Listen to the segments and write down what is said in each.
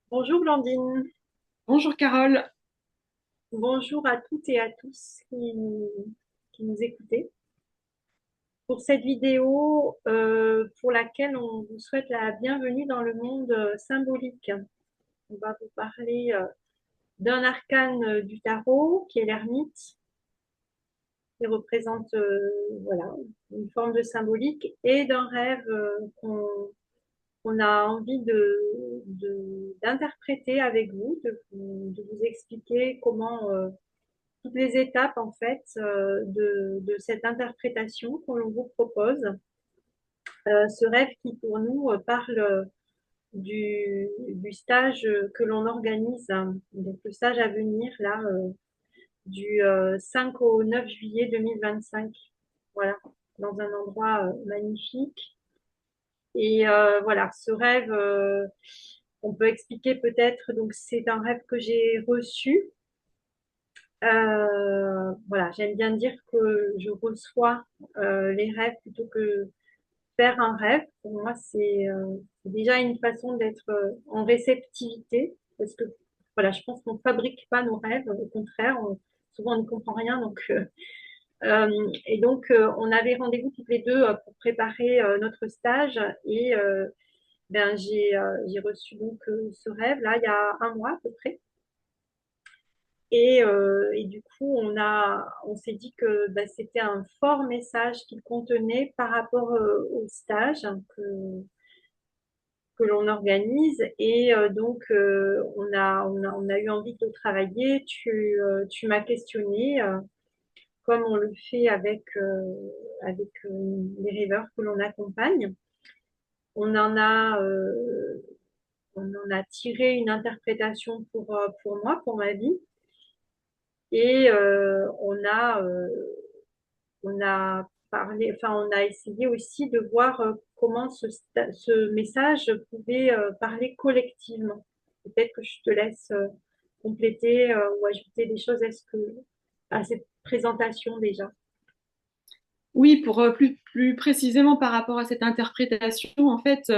Bonjour Blandine, Bonjour Carole. bonjour à toutes et à tous qui nous écoutez. Pour cette vidéo pour laquelle on vous souhaite la bienvenue dans le monde symbolique. On va vous parler d'un arcane du tarot qui est l'ermite, qui représente voilà, une forme de symbolique et d'un rêve qu'on a envie d'interpréter avec vous, de vous expliquer comment toutes les étapes en fait de cette interprétation qu'on vous propose. Ce rêve qui pour nous parle du stage que l'on organise, hein. Donc le stage à venir là du 5 au 9 juillet 2025. Voilà, dans un endroit magnifique. Et voilà, ce rêve, on peut expliquer peut-être, donc c'est un rêve que j'ai reçu. Voilà, j'aime bien dire que je reçois les rêves plutôt que faire un rêve. Pour moi, c'est déjà une façon d'être en réceptivité parce que voilà, je pense qu'on ne fabrique pas nos rêves. Au contraire, souvent on ne comprend rien. Et donc, on avait rendez-vous toutes les deux pour préparer notre stage et j'ai reçu donc ce rêve là il y a un mois à peu près. Et du coup, on s'est dit que bah, c'était un fort message qu'il contenait par rapport au stage que l'on organise. Et donc, on a eu envie de travailler. Tu m'as questionné, comme on le fait avec les rêveurs que l'on accompagne. On en a, euh, on en a tiré une interprétation pour moi, pour ma vie. Et on a parlé, enfin, on a essayé aussi de voir comment ce message pouvait parler collectivement. Peut-être que je te laisse compléter ou ajouter des choses à cette présentation déjà. Oui, pour plus précisément par rapport à cette interprétation, en fait,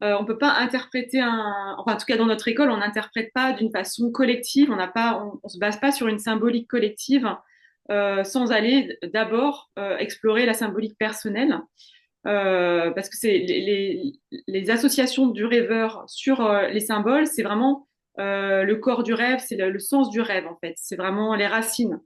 on peut pas interpréter enfin, en tout cas dans notre école, on n'interprète pas d'une façon collective. On se base pas sur une symbolique collective sans aller d'abord explorer la symbolique personnelle, parce que les associations du rêveur sur les symboles, c'est vraiment le corps du rêve, c'est le sens du rêve en fait, c'est vraiment les racines.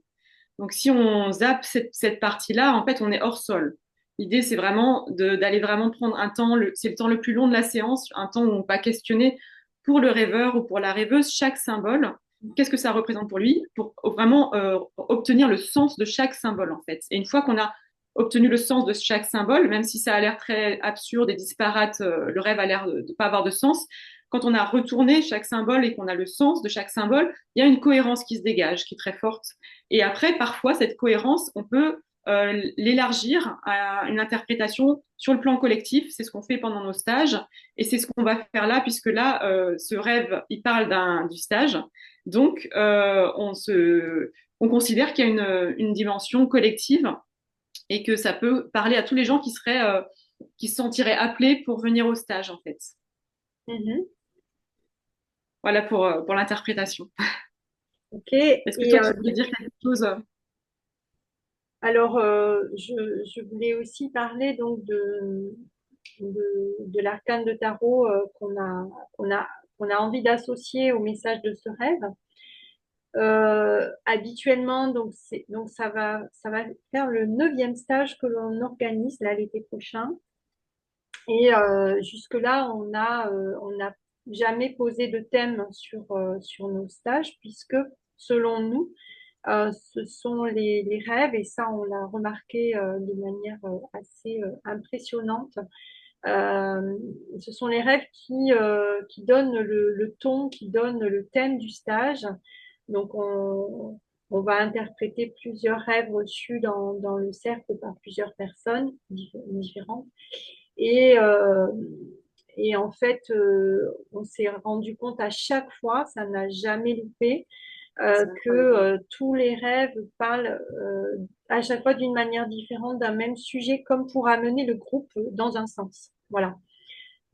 Donc, si on zappe cette partie-là, en fait, on est hors sol. L'idée, c'est vraiment d'aller vraiment prendre un temps, c'est le temps le plus long de la séance, un temps où on va questionner pour le rêveur ou pour la rêveuse chaque symbole. Qu'est-ce que ça représente pour lui, pour vraiment obtenir le sens de chaque symbole, en fait. Et une fois qu'on a obtenu le sens de chaque symbole, même si ça a l'air très absurde et disparate, le rêve a l'air de ne pas avoir de sens, quand on a retourné chaque symbole et qu'on a le sens de chaque symbole, il y a une cohérence qui se dégage, qui est très forte. Et après, parfois, cette cohérence, on peut l'élargir à une interprétation sur le plan collectif. C'est ce qu'on fait pendant nos stages. Et c'est ce qu'on va faire là, puisque là, ce rêve, il parle du stage. Donc, on considère qu'il y a une dimension collective et que ça peut parler à tous les gens qui se sentiraient appelés pour venir au stage, en fait. Mhm. Voilà pour l'interprétation. Ok. Est-ce que Et toi, tu voulais dire quelque chose? alors, je voulais aussi parler donc de l'arcane de tarot qu'on a, qu'on a envie d'associer au message de ce rêve. Habituellement, donc ça va faire le neuvième stage que l'on organise là l'été prochain. Et jusque-là, on n'a jamais posé de thème sur nos stages, puisque selon nous, ce sont les rêves, et ça, on l'a remarqué de manière assez impressionnante. Euh, Ce sont les rêves qui donnent le ton, qui donnent le thème du stage. Donc, on va interpréter plusieurs rêves reçus dans le cercle par plusieurs personnes différentes. Et, euh, et en fait, on s'est rendu compte à chaque fois, ça n'a jamais loupé, C'est que incroyable. tous les rêves parlent à chaque fois d'une manière différente d'un même sujet, comme pour amener le groupe dans un sens. Voilà.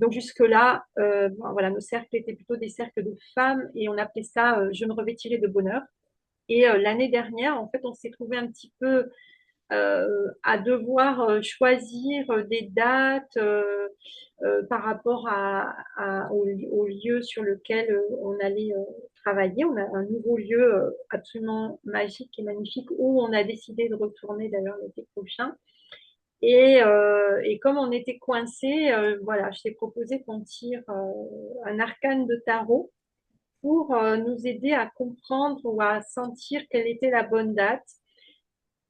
Donc jusque-là, bon, voilà, nos cercles étaient plutôt des cercles de femmes et on appelait ça je me revêtirai de bonheur. Et l'année dernière, en fait, on s'est trouvé un petit peu à devoir choisir des dates par rapport au lieu sur lequel on allait travailler. On a un nouveau lieu absolument magique et magnifique où on a décidé de retourner d'ailleurs l'été prochain. Et comme on était coincés, voilà, je t'ai proposé qu'on tire un arcane de tarot pour nous aider à comprendre ou à sentir quelle était la bonne date,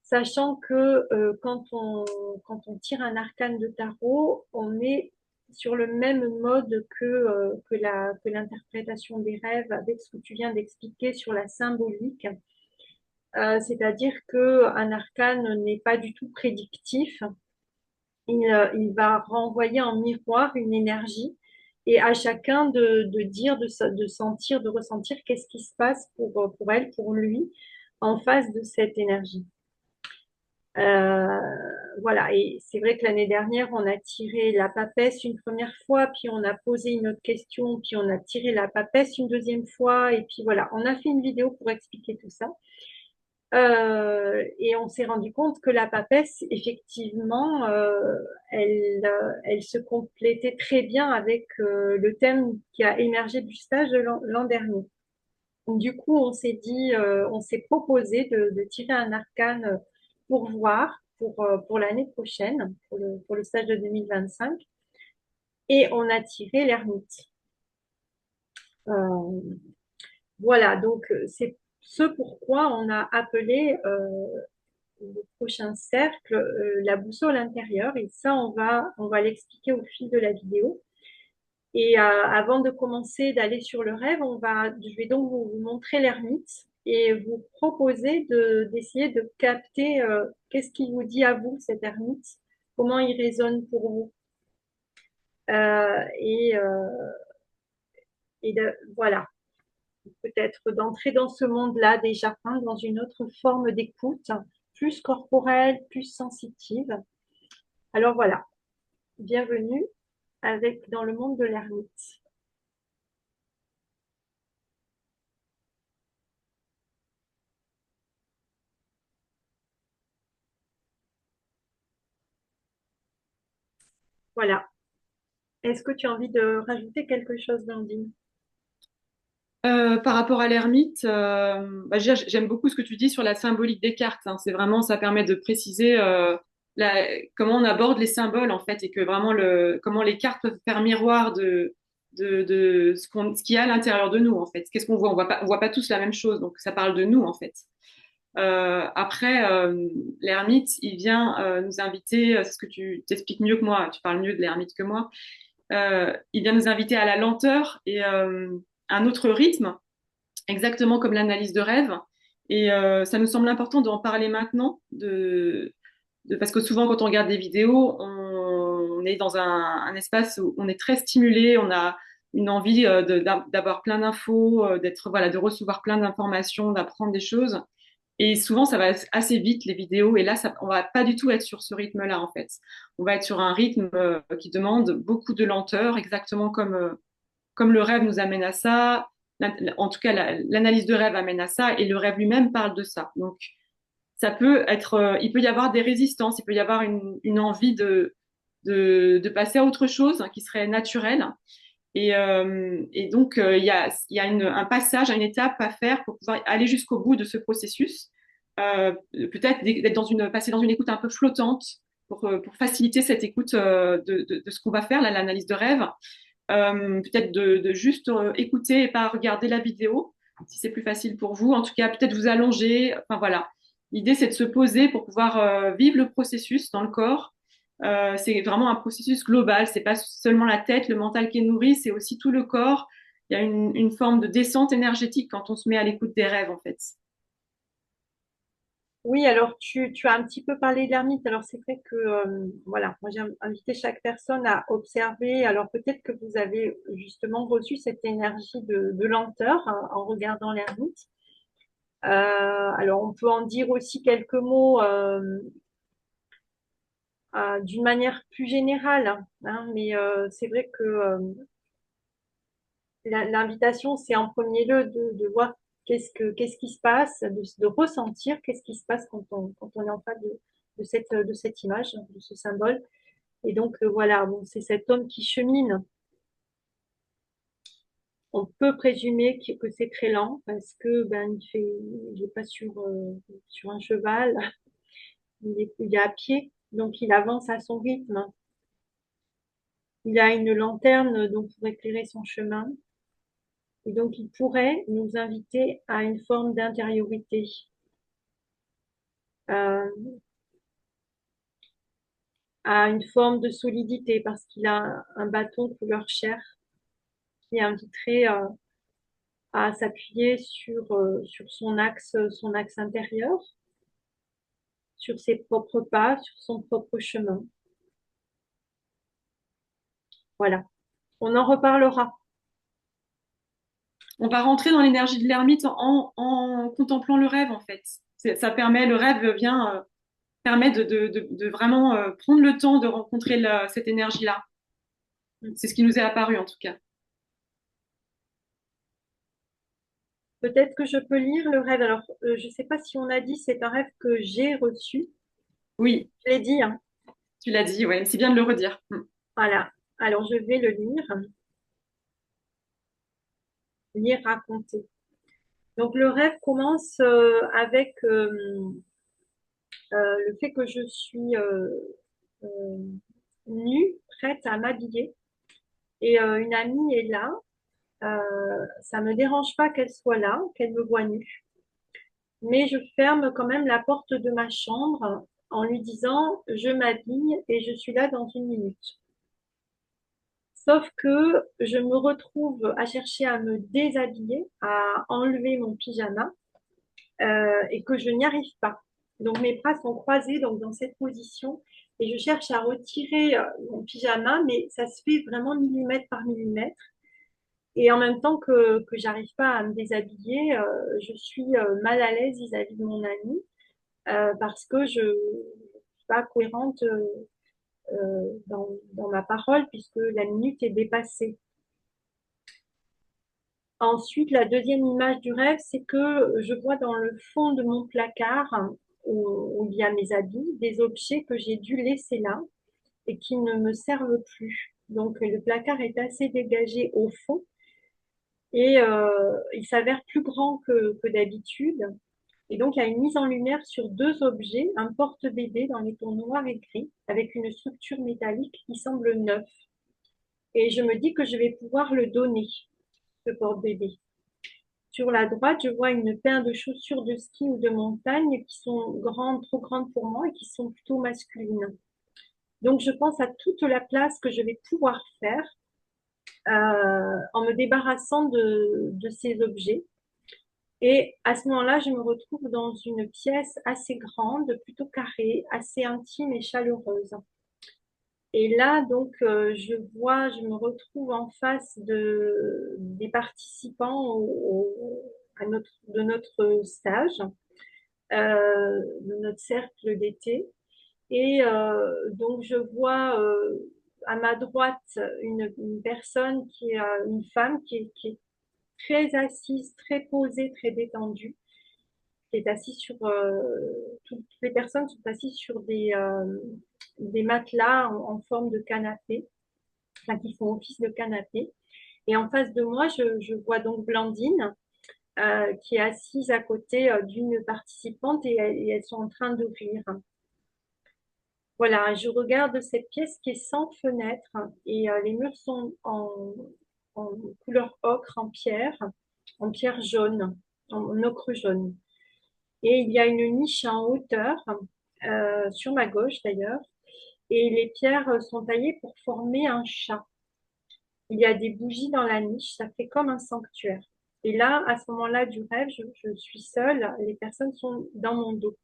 sachant que quand on tire un arcane de tarot, on est sur le même mode que l'interprétation des rêves avec ce que tu viens d'expliquer sur la symbolique. C'est-à-dire qu'un arcane n'est pas du tout prédictif. Il va renvoyer en miroir une énergie et à chacun de dire, de sentir, de ressentir qu'est-ce qui se passe pour elle, pour lui, en face de cette énergie. Euh, voilà, et c'est vrai que l'année dernière, on a tiré la papesse une première fois, puis on a posé une autre question, puis on a tiré la papesse une deuxième fois, et puis voilà, on a fait une vidéo pour expliquer tout ça. Et on s'est rendu compte que la papesse, effectivement, elle se complétait très bien avec le thème qui a émergé du stage de l'an dernier. Du coup, on s'est dit, on s'est proposé de tirer un arcane pour voir pour l'année prochaine, pour le stage de 2025, et on a tiré l'ermite. Euh, voilà, donc c'est ce pourquoi on a appelé le prochain cercle, la boussole intérieure. Et ça, on va l'expliquer au fil de la vidéo. Et avant de commencer d'aller sur le rêve, je vais donc vous montrer l'ermite et vous proposer d'essayer de capter qu'est-ce qu'il vous dit à vous, cet ermite, comment il résonne pour vous. Euh, et euh, voilà, peut-être d'entrer dans ce monde-là déjà, hein, dans une autre forme d'écoute, plus corporelle, plus sensitive. Alors voilà, bienvenue avec dans le monde de l'ermite. Voilà. Est-ce que tu as envie de rajouter quelque chose, Blandine? Par rapport à l'ermite, j'aime beaucoup ce que tu dis sur la symbolique des cartes, hein. C'est vraiment, ça permet de préciser comment on aborde les symboles en fait, et que vraiment comment les cartes peuvent faire miroir de ce qu'il y a à l'intérieur de nous en fait. Qu'est-ce qu'on voit? On voit pas tous la même chose, donc ça parle de nous en fait. Après, l'ermite, il vient nous inviter, c'est ce que tu t'expliques mieux que moi, tu parles mieux de l'ermite que moi. Il vient nous inviter à la lenteur et un autre rythme, exactement comme l'analyse de rêve. Et ça nous semble important d'en parler maintenant, parce que souvent quand on regarde des vidéos, on est dans un espace où on est très stimulé, on a une envie d'avoir plein d'infos, voilà, de recevoir plein d'informations, d'apprendre des choses. Et souvent, ça va assez vite, les vidéos. Et là, on va pas du tout être sur ce rythme-là, en fait. On va être sur un rythme qui demande beaucoup de lenteur, exactement comme le rêve nous amène à ça. En tout cas, l'analyse de rêve amène à ça. Et le rêve lui-même parle de ça. Donc, ça peut être, il peut y avoir des résistances, il peut y avoir une envie de passer à autre chose, hein, qui serait naturelle. Et donc, il y a un passage, une étape à faire pour pouvoir aller jusqu'au bout de ce processus. Peut-être passer dans une écoute un peu flottante pour faciliter cette écoute de ce qu'on va faire, là, l'analyse de rêve. Peut-être de juste écouter et pas regarder la vidéo, si c'est plus facile pour vous. En tout cas, peut-être vous allonger. Enfin voilà. L'idée, c'est de se poser pour pouvoir vivre le processus dans le corps. C'est vraiment un processus global. C'est pas seulement la tête, le mental qui est nourri, c'est aussi tout le corps. Il y a une forme de descente énergétique quand on se met à l'écoute des rêves, en fait. Oui, alors tu as un petit peu parlé de l'ermite. Alors c'est vrai que voilà, moi j'ai invité chaque personne à observer. Alors peut-être que vous avez justement reçu cette énergie de lenteur hein, en regardant l'ermite. Alors on peut en dire aussi quelques mots. d'une manière plus générale, hein, mais c'est vrai que l'invitation, c'est en premier lieu de voir qu'est-ce qui se passe, de ressentir qu'est-ce qui se passe quand on est en face de cette image, de ce symbole. Et donc, voilà, bon, c'est cet homme qui chemine. On peut présumer que c'est très lent parce que ben, il est pas sur un cheval, il est à pied, donc il avance à son rythme. Il a une lanterne donc pour éclairer son chemin. Et donc, il pourrait nous inviter à une forme d'intériorité, euh, à une forme de solidité, parce qu'il a un bâton couleur chair qui inviterait à s'appuyer sur son axe intérieur, sur ses propres pas, sur son propre chemin. Voilà. On en reparlera. On va rentrer dans l'énergie de l'ermite en contemplant le rêve, en fait. Ça permet, le rêve vient, permet de vraiment prendre le temps de rencontrer cette énergie-là. C'est ce qui nous est apparu, en tout cas. Peut-être que je peux lire le rêve. Alors, je ne sais pas si on a dit, c'est un rêve que j'ai reçu. Oui, Je l'ai dit, hein. tu l'as dit, ouais, c'est bien de le redire. Voilà. Alors, je vais le lire, raconter. Donc, le rêve commence avec le fait que je suis euh, nue, prête à m'habiller. Et une amie est là. Ça me dérange pas qu'elle soit là, qu'elle me voie nue. Mais je ferme quand même la porte de ma chambre en lui disant, je m'habille et je suis là dans une minute. Sauf que je me retrouve à chercher à me déshabiller, à enlever mon pyjama et que je n'y arrive pas. Donc mes bras sont croisés donc dans cette position et je cherche à retirer mon pyjama, mais ça se fait vraiment millimètre par millimètre. Et en même temps que j'arrive pas à me déshabiller, je suis mal à l'aise vis-à-vis de mon ami parce que je suis pas cohérente dans ma parole puisque la minute est dépassée. Ensuite, la deuxième image du rêve, c'est que je vois dans le fond de mon placard où il y a mes habits, des objets que j'ai dû laisser là et qui ne me servent plus. Donc, le placard est assez dégagé au fond et il s'avère plus grand que d'habitude. Et donc, il y a une mise en lumière sur deux objets, un porte-bébé dans les tons noirs et gris, avec une structure métallique qui semble neuf. Et je me dis que je vais pouvoir le donner, ce porte-bébé. Sur la droite, je vois une paire de chaussures de ski ou de montagne qui sont grandes, trop grandes pour moi et qui sont plutôt masculines. Donc, je pense à toute la place que je vais pouvoir faire en me débarrassant de ces objets. Et à ce moment-là, je me retrouve dans une pièce assez grande, plutôt carrée, assez intime et chaleureuse. Et là, donc, je me retrouve en face des participants de notre stage, de notre cercle d'été. Et donc, je vois à ma droite une personne qui est une femme qui est très assise, très posée, très détendue, qui est assise sur toutes les personnes sont assises sur des matelas en forme de canapé, enfin qui font office de canapé. Et en face de moi, je vois donc Blandine qui est assise à côté d'une participante et elles sont en train de rire. Voilà, je regarde cette pièce qui est sans fenêtre et les murs sont en couleur ocre, en pierre jaune, en ocre jaune. Et il y a une niche en hauteur, sur ma gauche d'ailleurs, et les pierres sont taillées pour former un chat. Il y a des bougies dans la niche, ça fait comme un sanctuaire. Et là, à ce moment-là du rêve, je suis seule, les personnes sont dans mon dos.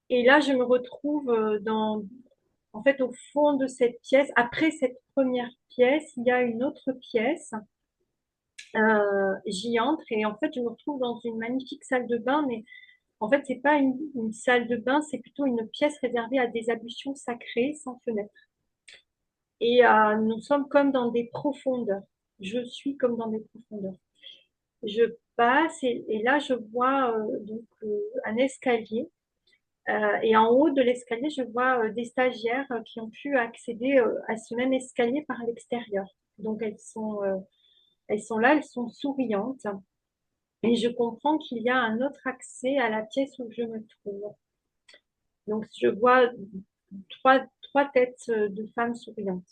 Et là, je me retrouve en fait, au fond de cette pièce. Après cette première pièce, il y a une autre pièce. J'y entre et en fait, je me retrouve dans une magnifique salle de bain, mais En fait, c'est pas une salle de bain, c'est plutôt une pièce réservée à des ablutions sacrées sans fenêtre. Et nous sommes comme dans des profondeurs. Je suis comme dans des profondeurs. Je passe et là, je vois un escalier. Et en haut de l'escalier, je vois des stagiaires qui ont pu accéder à ce même escalier par l'extérieur. Donc, elles sont là, elles sont souriantes. Et je comprends qu'il y a un autre accès à la pièce où je me trouve. Donc, je vois trois têtes de femmes souriantes.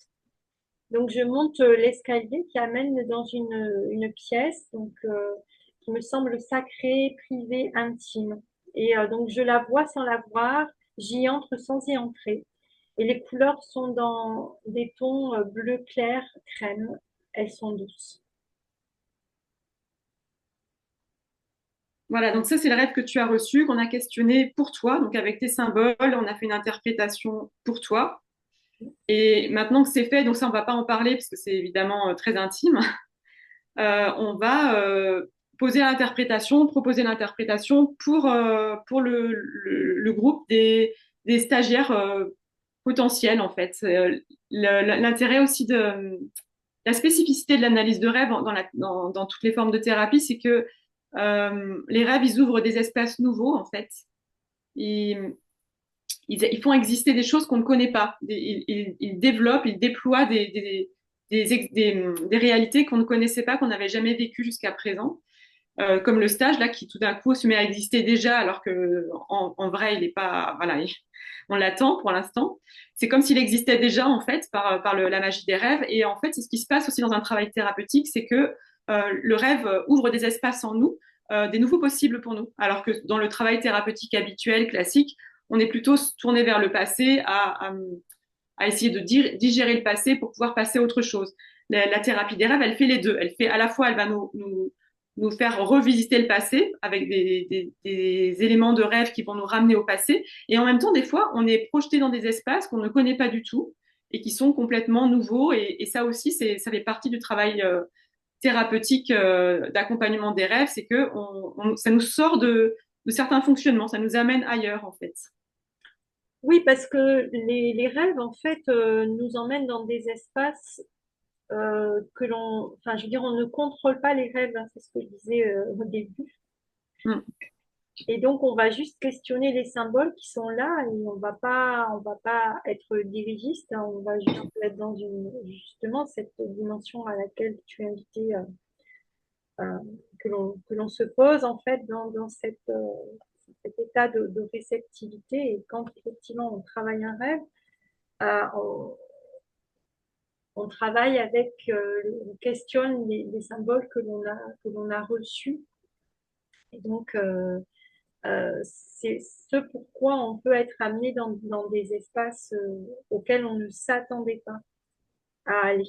Donc, je monte l'escalier qui amène dans une pièce qui me semble sacrée, privée, intime. Et donc, je la vois sans la voir, j'y entre sans y entrer. Et les couleurs sont dans des tons bleu clair, crème. Elles sont douces. Voilà, donc ça, c'est le rêve que tu as reçu, qu'on a questionné pour toi. Donc, avec tes symboles, on a fait une interprétation pour toi. Et maintenant que c'est fait, donc ça, on va pas en parler parce que c'est évidemment très intime. On va poser l'interprétation, proposer l'interprétation pour le groupe des stagiaires potentiels, en fait. L'intérêt aussi de la spécificité de l'analyse de rêve dans toutes les formes de thérapie, c'est que les rêves, ils ouvrent des espaces nouveaux, en fait. Ils, ils font exister des choses qu'on ne connaît pas. Ils développent, ils déploient des réalités qu'on ne connaissait pas, qu'on n'avait jamais vécues jusqu'à présent. Comme le stage là qui tout d'un coup se met à exister déjà alors que en vrai il n'est pas voilà on l'attend pour l'instant. C'est comme s'il existait déjà en fait par la magie des rêves et en fait c'est ce qui se passe aussi dans un travail thérapeutique, c'est que le rêve ouvre des espaces en nous, des nouveaux possibles pour nous, alors que dans le travail thérapeutique habituel classique on est plutôt tourné vers le passé à essayer de digérer le passé pour pouvoir passer à autre chose. La thérapie des rêves, elle fait les deux. Elle fait à la fois, elle va nous faire revisiter le passé avec des éléments de rêve qui vont nous ramener au passé. Et en même temps, des fois, on est projeté dans des espaces qu'on ne connaît pas du tout et qui sont complètement nouveaux. Et ça aussi, ça fait partie du travail thérapeutique d'accompagnement des rêves, c'est que ça nous sort de certains fonctionnements, ça nous amène ailleurs en fait. Oui, parce que les rêves, en fait, nous emmènent dans des espaces enfin, je veux dire, on ne contrôle pas les rêves, hein, c'est ce que je disais au début. Mm. Et donc, on va juste questionner les symboles qui sont là et on va pas être dirigiste, hein, on va juste être dans justement cette dimension à laquelle tu es invité, euh, que l'on se pose en fait dans cet état de réceptivité. Et quand effectivement on travaille un rêve, euh, on, on travaille avec, on questionne les symboles que l'on a reçus. Et donc, c'est ce pourquoi on peut être amené dans des espaces auxquels on ne s'attendait pas à aller.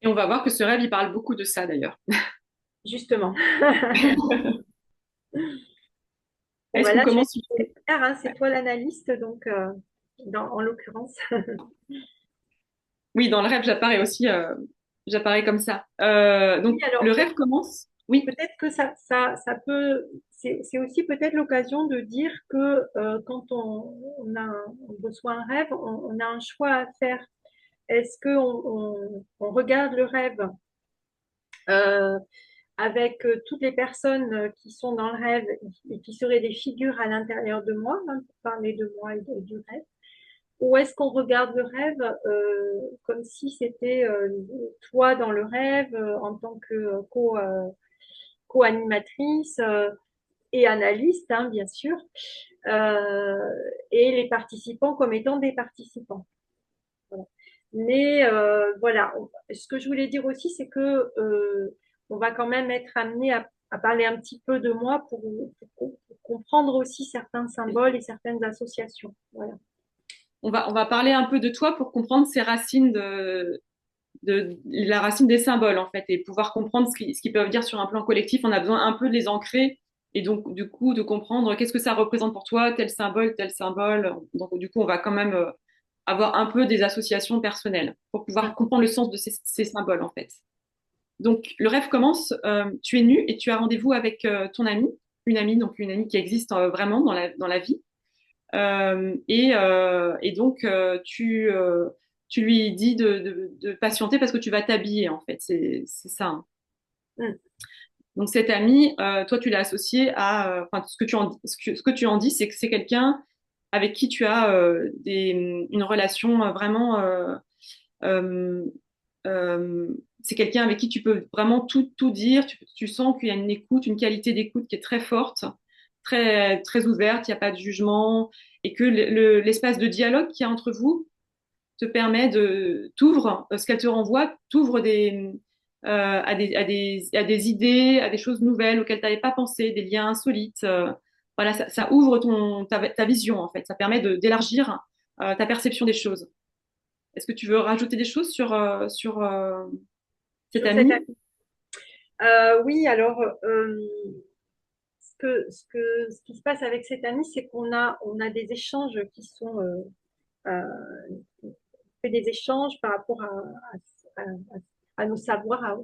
Et on va voir que ce rêve, il parle beaucoup de ça d'ailleurs. Justement. Bon, Est-ce bah qu'on là, je vais commence? te laisser faire, hein, c'est toi l'analyste, donc en l'occurrence. Oui, dans le rêve, j'apparais comme ça. Oui, Donc, alors le rêve commence. Oui, peut-être que ça peut, c'est aussi peut-être l'occasion de dire que quand on reçoit un rêve, on a un choix à faire. Est-ce on regarde le rêve euh, avec toutes les personnes qui sont dans le rêve et qui seraient des figures à l'intérieur de moi, hein, pour parler de moi et du rêve, ou est-ce qu'on regarde le rêve comme si c'était toi dans le rêve en tant que co-animatrice et analyste, hein, bien sûr, euh, et les participants comme étant des participants. Voilà. Mais voilà, ce que je voulais dire aussi, c'est que on va quand même être amené à parler un petit peu de moi pour comprendre aussi certains symboles et certaines associations. Voilà. on va parler un peu de toi pour comprendre ces racines de la racine des symboles, en fait, et pouvoir comprendre ce qu'ils peuvent dire sur un plan collectif. On a besoin un peu de les ancrer et donc, du coup, de comprendre qu'est-ce que ça représente pour toi, tel symbole, tel symbole. Donc, du coup, on va quand même avoir un peu des associations personnelles pour pouvoir comprendre le sens de ces symboles, en fait. Donc, le rêve commence, tu es nu et tu as rendez-vous avec ton ami, donc une amie qui existe vraiment dans la vie. Et donc, tu lui dis de patienter parce que tu vas t'habiller, en fait. C'est ça, hein. Mm. Donc, cette amie, toi, tu l'as associée à, enfin, ce que tu en dis, c'est que c'est quelqu'un avec qui tu as une relation vraiment, euh, euh, c'est quelqu'un avec qui tu peux vraiment tout dire. Tu sens qu'il y a une écoute, une qualité d'écoute qui est très forte, très ouverte, il n'y a pas de jugement, et que l'espace de dialogue qu'il y a entre vous te permet t'ouvre, ce qu'elle te renvoie, t'ouvre à des idées, à des choses nouvelles auxquelles tu n'avais pas pensé, des liens insolites. Voilà, ça ouvre ta vision, en fait. Ça permet d'élargir ta perception des choses. Est-ce que tu veux rajouter des choses sur cet Sur cette ami? oui, alors ce qui se passe avec cette amie, c'est on a des échanges qui sont fait des échanges par rapport à, à nos savoirs.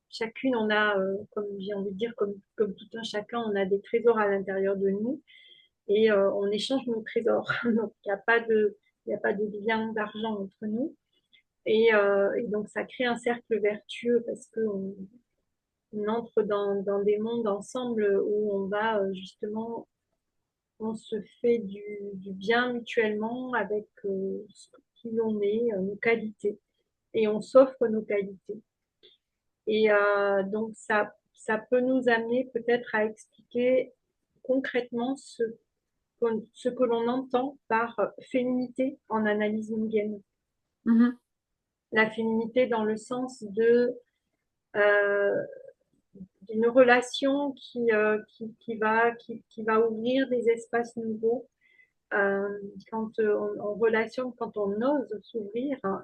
Chacune, on a, comme j'ai envie de dire, comme tout un chacun, on a des trésors à l'intérieur de nous et on échange nos trésors. Donc, il y a pas de lien d'argent entre nous. Et donc, ça crée un cercle vertueux parce qu'on on entre dans des mondes ensemble où on va justement, on se fait du bien mutuellement avec qui l'on est, nos qualités. Et on s'offre nos qualités. Et donc, ça peut nous amener peut-être à expliquer concrètement ce que l'on entend par féminité en analyse jungienne. Mhm. La féminité dans le sens euh, d'une relation qui va ouvrir des espaces nouveaux. Quand on relation, quand on ose s'ouvrir hein,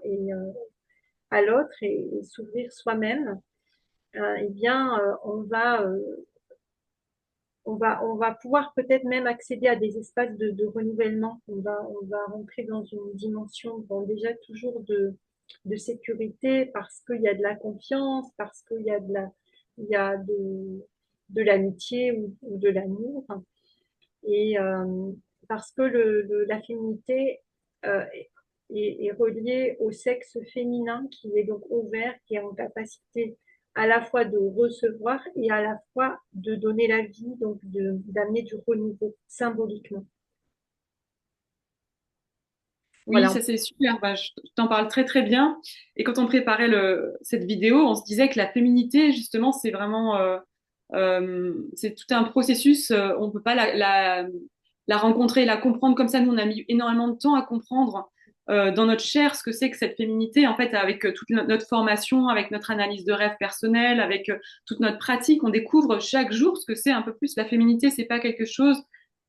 à l'autre et s'ouvrir soi-même, eh bien, on va pouvoir peut-être même accéder à des espaces de renouvellement. On va rentrer dans une dimension, bon, déjà toujours de sécurité parce qu'il y a de la confiance, parce qu'il y a il y a de l'amitié ou de l'amour. Et parce que la féminité est reliée au sexe féminin qui est donc ouvert, qui est en capacité à la fois de recevoir et à la fois de donner la vie, donc d'amener du renouveau symboliquement. Oui, Voilà. ça c'est super. Bah, je t'en parle très très bien. Et quand on préparait cette vidéo, on se disait que la féminité, justement, c'est vraiment, c'est tout un processus. On peut pas la rencontrer, la comprendre comme ça. Nous, on a mis énormément de temps à comprendre dans notre chair ce que c'est que cette féminité. En fait, avec toute notre formation, avec notre analyse de rêve personnel, avec toute notre pratique, on découvre chaque jour ce que c'est un peu plus la féminité. C'est pas quelque chose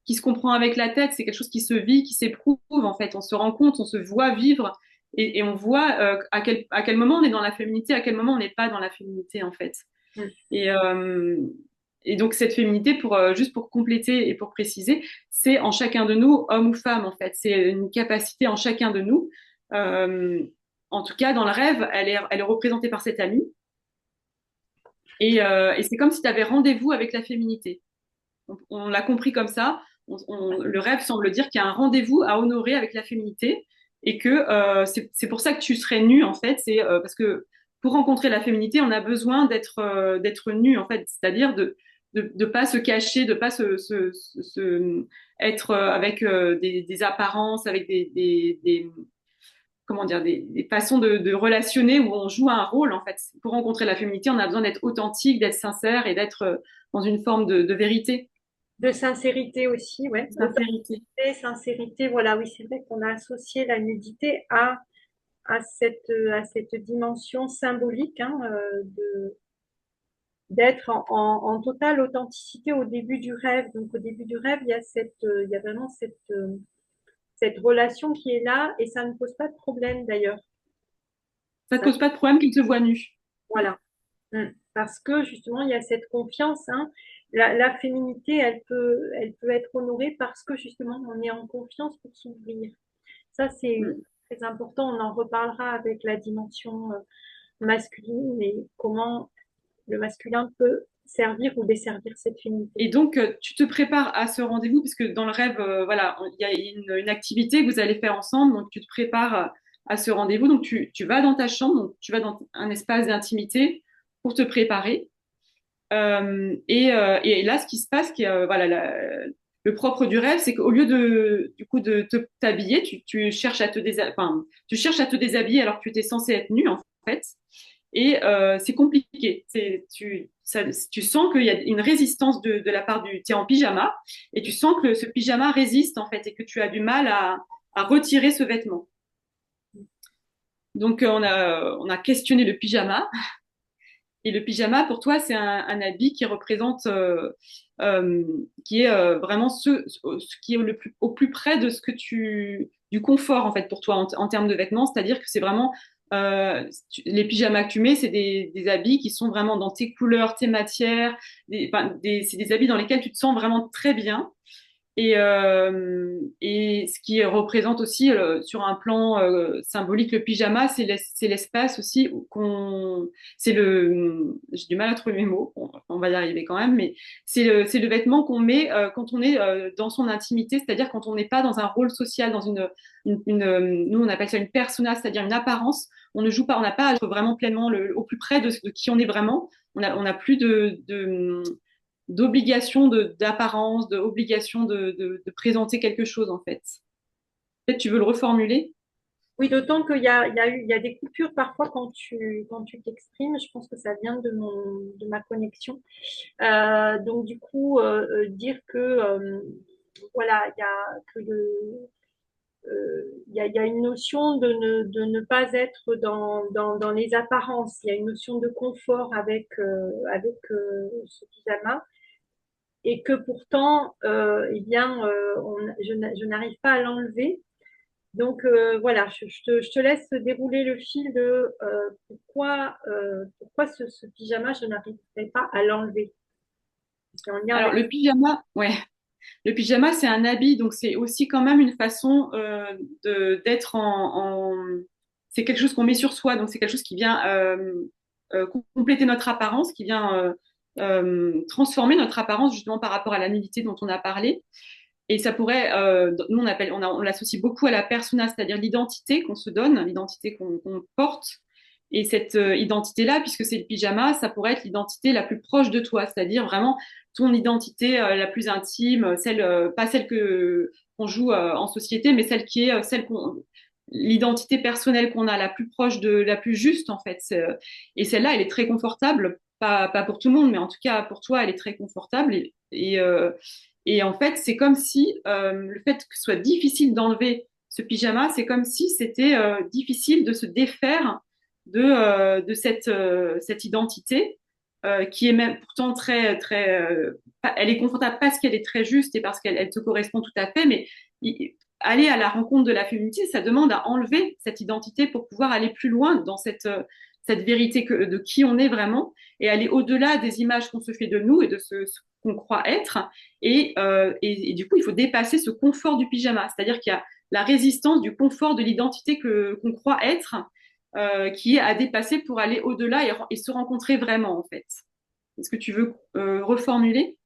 qui se comprend avec la tête, c'est quelque chose qui se vit, qui s'éprouve en fait. On se rend compte, on se voit vivre et on voit à quel moment on est dans la féminité, à quel moment on n'est pas dans la féminité en fait. Mm. Et, euh, et donc cette féminité, juste pour compléter et pour préciser, c'est en chacun de nous, homme ou femme en fait. C'est une capacité en chacun de nous. Euh, en tout cas, dans le rêve, elle est représentée par cette amie. Et c'est comme si tu avais rendez-vous avec la féminité. On l'a compris comme ça. Le rêve semble dire qu'il y a un rendez-vous à honorer avec la féminité et que c'est pour ça que tu serais nu en fait. C'est parce que pour rencontrer la féminité, on a besoin d'être nu en fait, c'est-à-dire de pas se cacher, de pas être avec des apparences, avec comment dire des façons de relationner où on joue un rôle en fait. Pour rencontrer la féminité, on a besoin d'être authentique, d'être sincère et d'être dans une forme de vérité. De sincérité aussi, ouais. Sincérité. Authenticité, sincérité, voilà, oui, c'est vrai qu'on a associé la nudité à cette dimension symbolique hein, d'être en totale authenticité au début du rêve. Donc au début du rêve, il y a vraiment cette relation qui est là et ça ne pose pas de problème d'ailleurs. Ça te Ça- pose pas de problème qu'il te voit nu. Voilà. Parce que justement, il y a cette confiance. Hein. La féminité, elle peut être honorée parce que justement, on est en confiance pour s'ouvrir. Ça, c'est Mm. très important. On en reparlera avec la dimension masculine et comment. le masculin peut servir ou desservir cette féminité. Et donc, tu te prépares à ce rendez-vous, parce que dans le rêve, voilà, il y a une activité que vous allez faire ensemble, donc tu te prépares à ce rendez-vous. Donc, tu vas dans ta chambre, donc tu vas dans un espace d'intimité pour te préparer. Et là, ce qui se passe, qui est, voilà, le propre du rêve, c'est qu'au lieu du coup, de t'habiller, tu cherches à te enfin, tu cherches à te déshabiller alors que tu étais censé être nu, en fait. Et c'est compliqué. Tu sens qu'il y a une résistance de la part du. Tu es en pyjama et tu sens que ce pyjama résiste en fait et que tu as du mal à retirer ce vêtement. Donc on a questionné le pyjama et le pyjama pour toi c'est un habit qui représente qui est vraiment ce qui est au plus près de ce que du confort en fait pour toi en termes de vêtements, c'est-à-dire que c'est vraiment les pyjamas que tu mets, c'est des habits qui sont vraiment dans tes couleurs, tes matières, c'est des habits dans lesquels tu te sens vraiment très bien. Et ce qui représente aussi sur un plan symbolique le pyjama, c'est l'espace aussi c'est j'ai du mal à trouver mes mots, on va y arriver quand même, mais c'est le vêtement qu'on met quand on est dans son intimité, c'est-à-dire quand on n'est pas dans un rôle social, dans nous on appelle ça une persona, c'est-à-dire une apparence. On ne joue pas, on n'a pas à être vraiment pleinement au plus près de qui on est vraiment. On a plus d'obligation d'apparence, d'obligation de présenter quelque chose en fait. Peut-être tu veux le reformuler? Oui, d'autant qu'il y a des coupures parfois quand tu t'exprimes. Je pense que ça vient de ma connexion. Donc du coup, dire que voilà, il y a une notion de ne pas être dans les apparences. Il y a une notion de confort avec ce pyjama et que pourtant, eh bien, je n'arrive pas à l'enlever. Donc voilà, je te laisse dérouler le fil de pourquoi ce pyjama, je n'arriverai pas à l'enlever. C'est en lien Alors avec. le pyjama, ouais. Le pyjama, c'est un habit, donc c'est aussi quand même une façon d'être c'est quelque chose qu'on met sur soi, donc c'est quelque chose qui vient compléter notre apparence, qui vient transformer notre apparence justement par rapport à la nudité dont on a parlé. Et ça pourrait, nous on l'associe beaucoup à la persona, c'est-à-dire l'identité qu'on se donne, l'identité qu'on porte. Et cette identité-là, puisque c'est le pyjama, ça pourrait être l'identité la plus proche de toi, c'est-à-dire vraiment ton identité la plus intime, celle, pas celle qu'on joue en société, mais celle qui est l'identité personnelle qu'on a, la plus proche la plus juste en fait. Et celle-là, elle est très confortable, pas pour tout le monde, mais en tout cas pour toi, elle est très confortable. Et en fait, c'est comme si le fait que ce soit difficile d'enlever ce pyjama, c'est comme si c'était difficile de se défaire de cette identité qui est même pourtant très, très, elle est confortable parce qu'elle est très juste et parce qu'elle te correspond tout à fait, mais aller à la rencontre de la féminité, ça demande à enlever cette identité pour pouvoir aller plus loin dans cette vérité de qui on est vraiment et aller au-delà des images qu'on se fait de nous et de ce qu'on croit être. Et du coup, il faut dépasser ce confort du pyjama, c'est-à-dire qu'il y a la résistance du confort de l'identité qu'on croit être qui est à dépasser pour aller au-delà et se rencontrer vraiment, en fait. Est-ce que tu veux reformuler?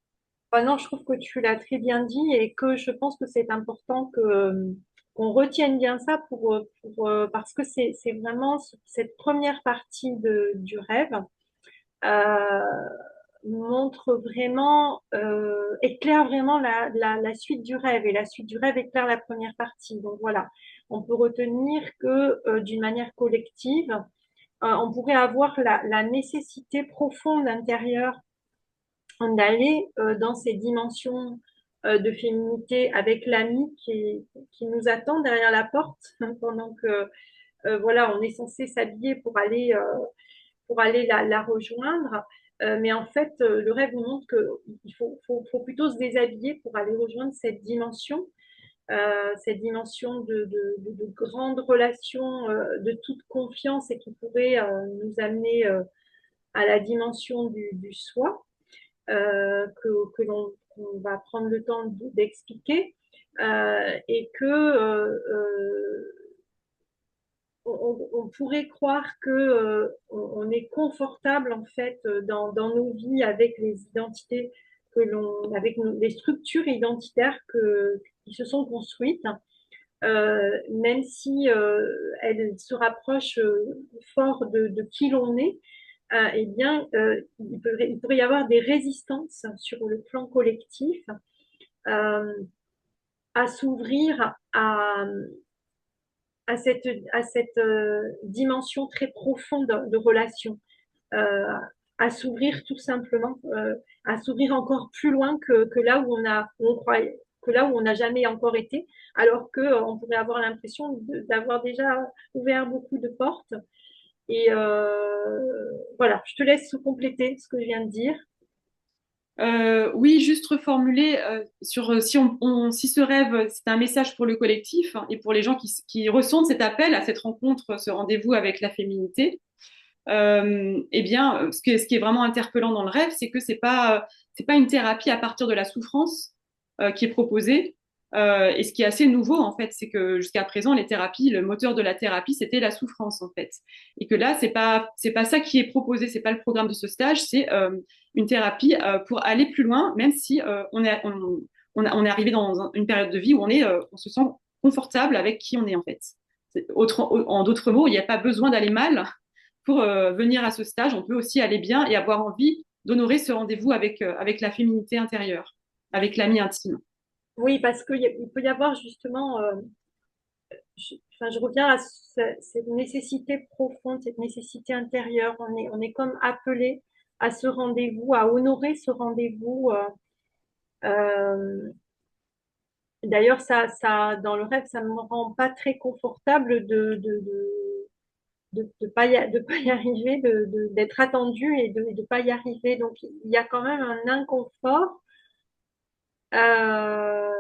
Ah non, je trouve que tu l'as très bien dit et que je pense que c'est important qu'on retienne bien ça parce que c'est vraiment cette première partie du rêve euh, montre vraiment, éclaire vraiment la suite du rêve et la suite du rêve éclaire la première partie. Donc voilà, on peut retenir que d'une manière collective, on pourrait avoir la nécessité profonde intérieure d'aller dans ces dimensions de féminité avec l'ami qui nous attend derrière la porte pendant que voilà, on est censé s'habiller pour aller la rejoindre. Mais en fait, le rêve nous montre qu'il faut plutôt se déshabiller pour aller rejoindre cette dimension de grande relation, de toute confiance et qui pourrait nous amener à la dimension du soi qu'on va prendre le temps d'expliquer et que on pourrait croire que on est confortable en fait dans nos vies avec les identités les structures identitaires qui se sont construites, même si elles se rapprochent fort de qui l'on est. Eh bien, il pourrait y avoir des résistances sur le plan collectif euh, à s'ouvrir à cette dimension très profonde de relation, euh, à s'ouvrir tout simplement, à s'ouvrir encore plus loin que là où où on croyait, que là où on n'a jamais encore été, alors que on pourrait avoir l'impression d'avoir déjà ouvert beaucoup de portes. Et voilà, je te laisse compléter ce que je viens de dire. Oui, juste reformuler sur si ce rêve, c'est un message pour le collectif hein, et pour les gens qui ressentent cet appel à cette rencontre, ce rendez-vous avec la féminité. Eh bien, ce qui est vraiment interpellant dans le rêve, c'est que c'est pas une thérapie à partir de la souffrance qui est proposée. Et ce qui est assez nouveau, en fait, c'est que jusqu'à présent, les thérapies, le moteur de la thérapie, c'était la souffrance, en fait. Et que là, c'est pas ça qui est proposé, c'est pas le programme de ce stage, c'est une thérapie pour aller plus loin, même si on est arrivé dans une période de vie où on se sent confortable avec qui on est, en fait. En d'autres mots, il n'y a pas besoin d'aller mal pour venir à ce stage, on peut aussi aller bien et avoir envie d'honorer ce rendez-vous avec la féminité intérieure, avec l'ami intime. Oui, parce qu'il peut y avoir justement, enfin, je reviens à cette nécessité profonde, cette nécessité intérieure. On est comme appelé à ce rendez-vous, à honorer ce rendez-vous. Euh, D'ailleurs, dans le rêve, ça me rend pas très confortable de pas y arriver, d'être attendu et de pas y arriver. Donc, il y a quand même un inconfort. Euh,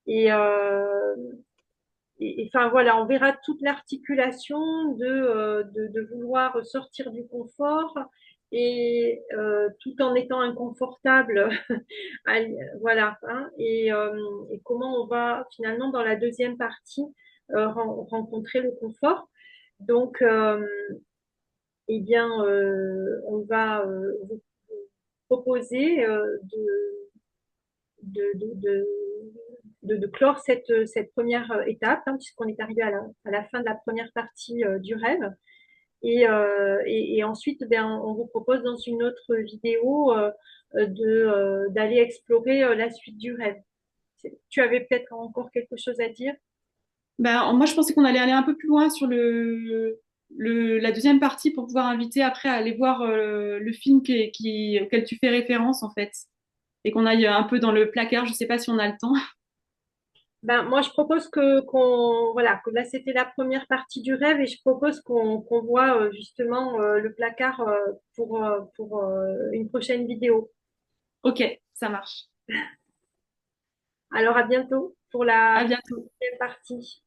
et, euh, enfin voilà, on verra toute l'articulation de vouloir sortir du confort et tout en étant inconfortable. Voilà, hein, et comment on va finalement dans la deuxième partie rencontrer le confort. Donc, eh bien, on va vous proposer de, de, de, de clore cette première étape, hein, puisqu'on est arrivé à la fin de la première partie du rêve. Et ensuite, ben, on vous propose dans une autre vidéo d'aller explorer la suite du rêve. Tu avais peut-être encore quelque chose à dire? Ben, moi, je pensais qu'on allait aller un peu plus loin sur la deuxième partie pour pouvoir inviter après à aller voir le film auquel tu fais référence, en fait, et qu'on aille un peu dans le placard. Je sais pas si on a le temps. Ben, moi, je propose voilà, que là, c'était la première partie du rêve et je propose qu'on voit justement le placard pour une prochaine vidéo. Ok, ça marche. Alors, à bientôt pour À la bientôt. deuxième partie.